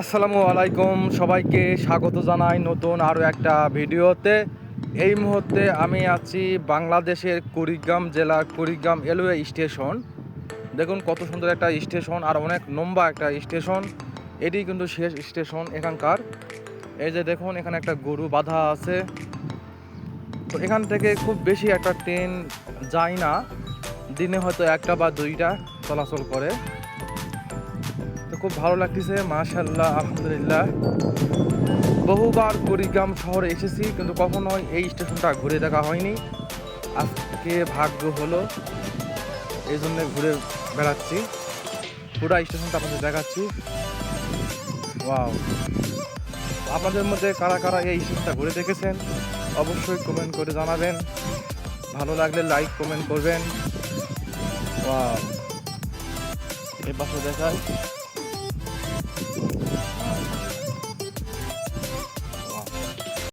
আসসালামু আলাইকুম, সবাইকে স্বাগত জানাই নতুন আরও একটা ভিডিওতে। এই মুহূর্তে আমি আছি বাংলাদেশের কুড়িগ্রাম জেলার কুড়িগ্রাম রেলওয়ে স্টেশন। দেখুন কত সুন্দর একটা স্টেশন আর অনেক লম্বা একটা স্টেশন। এটি কিন্তু শেষ স্টেশন এখানকার। এই যে দেখুন এখানে একটা গরু বাঁধা আছে। তো এখান থেকে খুব বেশি একটা ট্রেন যায় না, দিনে হয়তো একটা বা দুইটা চলাচল করে। তো খুব ভালো লাগতেছে, মাশাআল্লাহ, আলহামদুলিল্লাহ। বহুবার কুড়িগ্রাম শহরে এসেছি, কিন্তু কখনোই এই স্টেশনটা ঘুরে দেখা হয়নি। আজকে ভাগ্য হলো, এই জন্য ঘুরে বেড়াচ্ছি। পুরা স্টেশনটা আপনাদের দেখাচ্ছি। ওয়াও, আপনাদের মধ্যে কারা কারা এই স্টেশনটা ঘুরে দেখেছেন অবশ্যই কমেন্ট করে জানাবেন। ভালো লাগলে লাইক কমেন্ট করবেন। ওয়াও, এই পাশে দেখায়